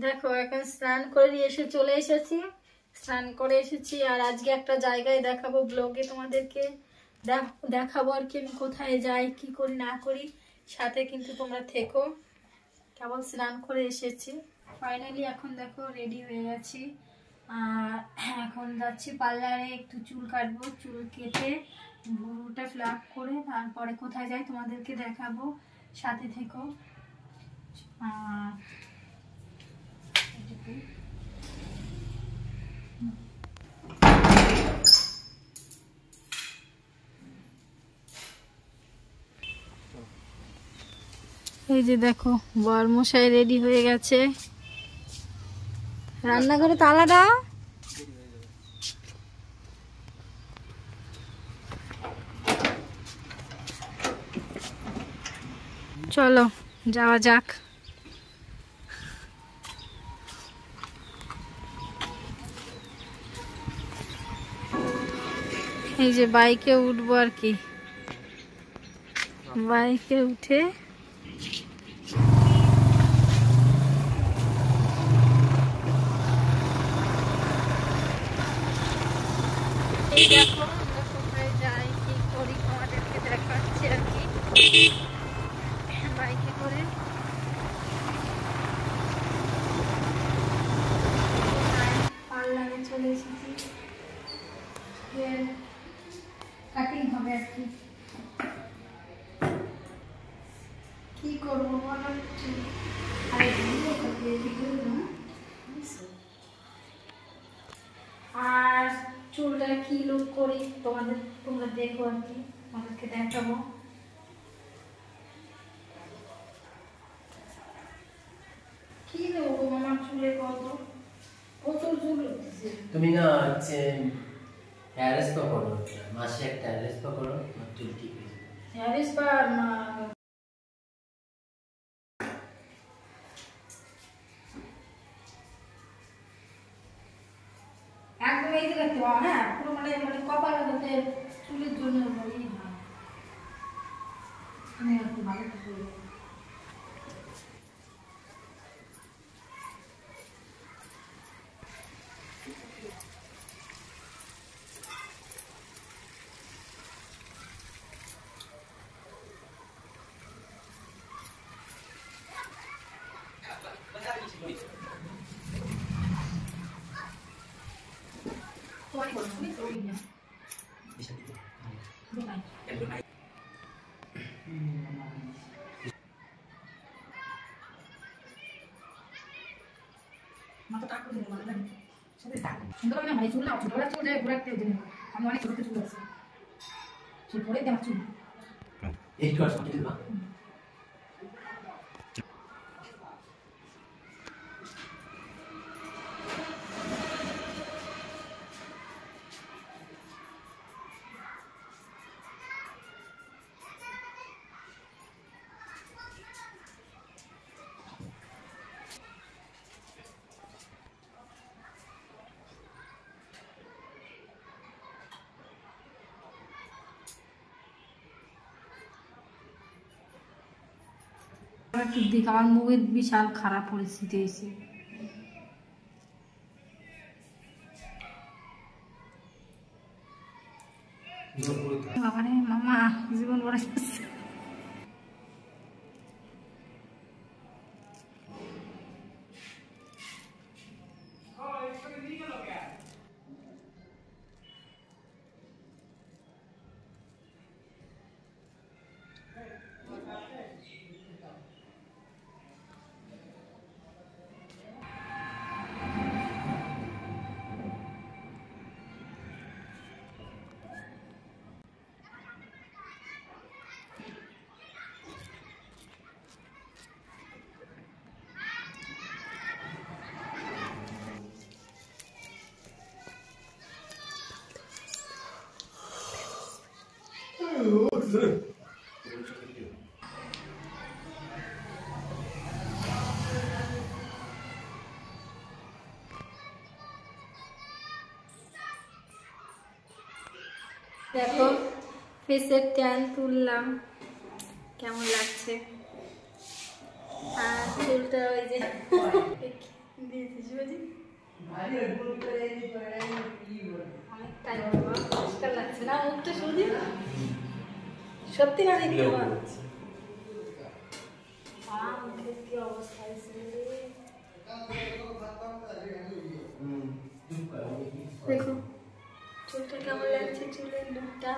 দেখো এখন স্নান করে এসে চলে এসেছি, স্নান করে এসেছি। আর আজকে একটা জায়গায় দেখাবো ব্লগে, তোমাদেরকে দেখাবো আর কি আমি কোথায় যাই, কি করি না করি, সাথে কিন্তু তোমরা থেকো। কেবল স্নান করে এসেছি ফাইনালি, এখন দেখো রেডি হয়ে গেছি। আর এখন যাচ্ছি পার্লারে, একটু চুল কাটবো, চুল কেটে ভুরুটা ফ্ল্যাপ করে তারপরে কোথায় যাই তোমাদেরকে দেখাবো, সাথে থেকো। আর এই যে দেখো বরমশাই রেডি হয়ে গেছে, রান্নাঘরে তালা দাও। চলো যাওয়া যাক। এই যে বাইকে উঠবো আর কি, বাইকে উঠে এই দেখো আমরা কোথায় যাই কি করি তোমাদেরকে দেখাচ্ছি আর কি। বাইকে করে পার্লারে চলে এসেছি, কাটিং হবে আর কি। কি করবো বলো, আর চুলটা কি লুক করি তোমরা দেখো আর কি, তোমাদেরকে দেখাবো। কি দেবো আমার চুলে, কত প্রচুর চুল উঠতেছে। তুমি না হচ্ছে হেয়ার স্পা করো, মাসে একটা হেয়ার স্পা করো, চুল ঠিক হয়ে যাবে। হেয়ার স্পা না একদম এই যে দেখতে পাও, হ্যাঁ পুরো মানে কপালে যাতে চুলের জন্য ই হয়, আমি একটু ভালো করে মাথা টাক করে ভালো লাগে সাথে টাক সুন্দর না ভাই, চুল না ছোটবেলা চুল যায় ঘুরাতে ওই জন্য আমি অনেক ছোট চুল আছে সে পরে দেওয়া চুল একটু আর সাথে দিবা। দেখ আমার মুখের বিশাল খারাপ পরিস্থিতি হয়েছে। বাবারে মামা জীবন বড় দেখো ফেসের ট্যান তুললাম, কেমন লাগছে। আর চুলটা ওই যে দিয়েছিস বুঝি অনেকটাই পরিষ্কার লাগছে না মুখটা শুধু সত্যি না দেখতে পাচ্ছি মুখের কি অবস্থা হয়েছে দেখো চুলটা কেমন লাগছে চুলের লুকটা